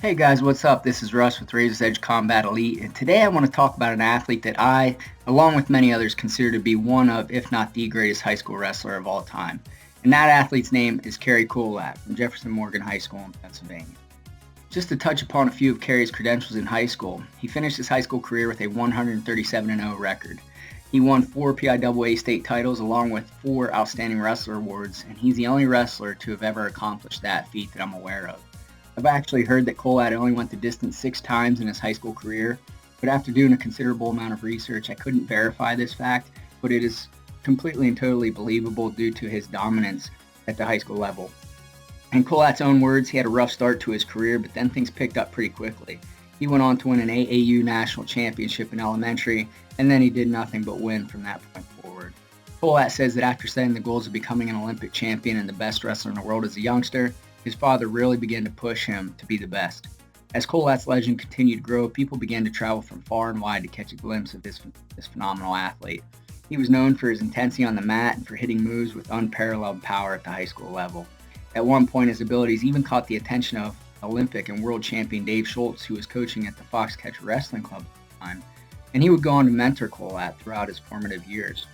Hey guys, what's up? This is Russ with Razor's Edge Combat Elite, and today I want to talk about an athlete that I, along with many others, consider to be one of, if not the greatest high school wrestler of all time. And that athlete's name is Cary Kolat from Jefferson Morgan High School in Pennsylvania. Just to touch upon a few of Cary's credentials in high school, he finished his high school career with a 137-0 record. He won 4 PIAA state titles along with 4 Outstanding Wrestler awards, and he's the only wrestler to have ever accomplished that feat that I'm aware of. I've actually heard that Kolat only went the distance 6 times in his high school career, but after doing a considerable amount of research, I couldn't verify this fact, but it is completely and totally believable due to his dominance at the high school level. In Kolat's own words, he had a rough start to his career, but then things picked up pretty quickly. He went on to win an AAU national championship in elementary, and then he did nothing but win from that point forward. Kolat says that after setting the goals of becoming an Olympic champion and the best wrestler in the world as a youngster, his father really began to push him to be the best. As Kolat's legend continued to grow, people began to travel from far and wide to catch a glimpse of this phenomenal athlete. He was known for his intensity on the mat and for hitting moves with unparalleled power at the high school level. At one point, his abilities even caught the attention of Olympic and world champion Dave Schultz, who was coaching at the Foxcatcher Wrestling Club at the time, and he would go on to mentor Kolat throughout his formative years.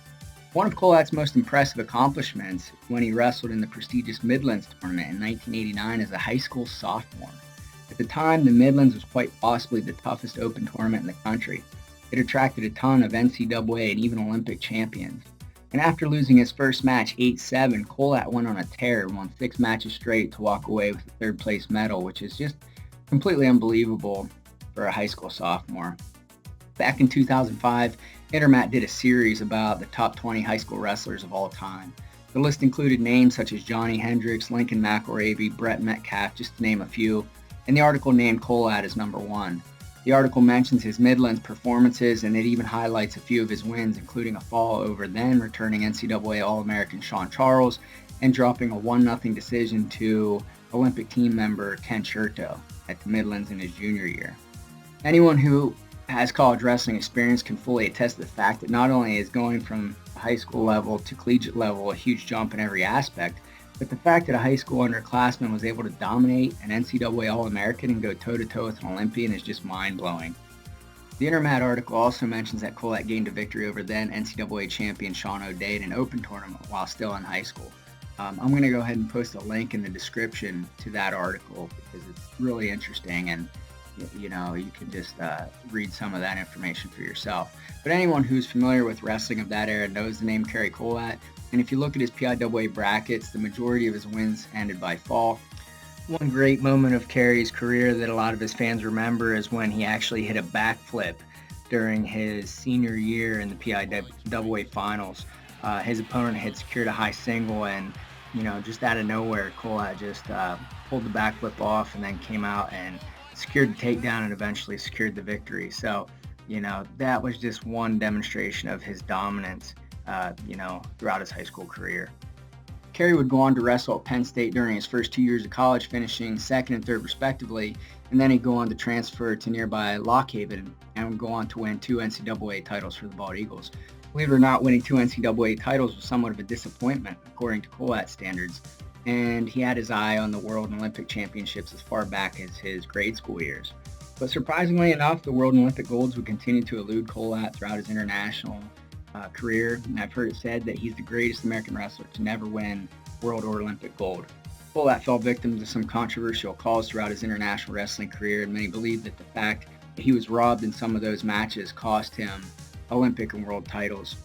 One of Kolat's most impressive accomplishments when he wrestled in the prestigious Midlands tournament in 1989 as a high school sophomore. At the time, the Midlands was quite possibly the toughest open tournament in the country. It attracted a ton of NCAA and even Olympic champions. And after losing his first match 8-7, Kolat went on a tear and won 6 matches straight to walk away with a third place medal, which is just completely unbelievable for a high school sophomore. Back in 2005, Intermat did a series about the top 20 high school wrestlers of all time. The list included names such as Johnny Hendricks, Lincoln McElravy, Brett Metcalf, just to name a few, and the article named Kolat as number 1. The article mentions his Midlands performances, and it even highlights a few of his wins, including a fall over then returning NCAA All-American Sean Charles and dropping a 1-0 decision to Olympic team member Ken Shurto at the Midlands in his junior year. Anyone who has college wrestling experience can fully attest to the fact that not only is going from the high school level to collegiate level a huge jump in every aspect, but the fact that a high school underclassman was able to dominate an NCAA All-American and go toe-to-toe with an Olympian is just mind-blowing. The Intermat article also mentions that Kolat gained a victory over then NCAA champion Sean O'Day in an open tournament while still in high school. I'm going to go ahead and post a link in the description to that article because it's really interesting, and you can just read some of that information for yourself. But anyone who's familiar with wrestling of that era knows the name Cary Kolat, and if you look at his PIAA brackets, the majority of his wins ended by fall. One great moment of Cary's career that a lot of his fans remember is when he actually hit a backflip during his senior year in the PIAA finals. His opponent had secured a high single, and just out of nowhere, Kolat just pulled the backflip off and then came out and secured the takedown and eventually secured the victory. So, that was just one demonstration of his dominance, throughout his high school career. Cary would go on to wrestle at Penn State during his first 2 years of college, finishing 2nd and 3rd respectively, and then he'd go on to transfer to nearby Lock Haven and would go on to win 2 NCAA titles for the Bald Eagles. Believe it or not, winning 2 NCAA titles was somewhat of a disappointment, according to Kolat standards, and he had his eye on the World and Olympic Championships as far back as his grade school years. But surprisingly enough, the World and Olympic golds would continue to elude Kolat throughout his international career, and I've heard it said that he's the greatest American wrestler to never win World or Olympic gold. Kolat fell victim to some controversial calls throughout his international wrestling career, and many believe that the fact that he was robbed in some of those matches cost him Olympic and world titles.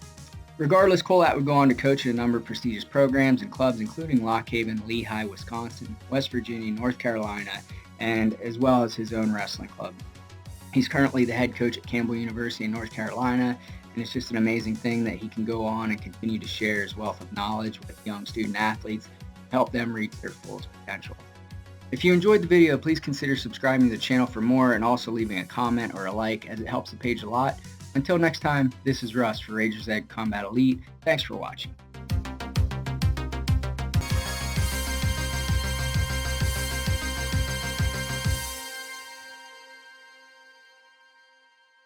Regardless, Kolat would go on to coach at a number of prestigious programs and clubs, including Lock Haven, Lehigh, Wisconsin, West Virginia, North Carolina, and as well as his own wrestling club. He's currently the head coach at Campbell University in North Carolina, and it's just an amazing thing that he can go on and continue to share his wealth of knowledge with young student athletes and help them reach their fullest potential. If you enjoyed the video, please consider subscribing to the channel for more and also leaving a comment or a like, as it helps the page a lot. Until next time, this is Russ for Razor's Edge Combat Elite. Thanks for watching.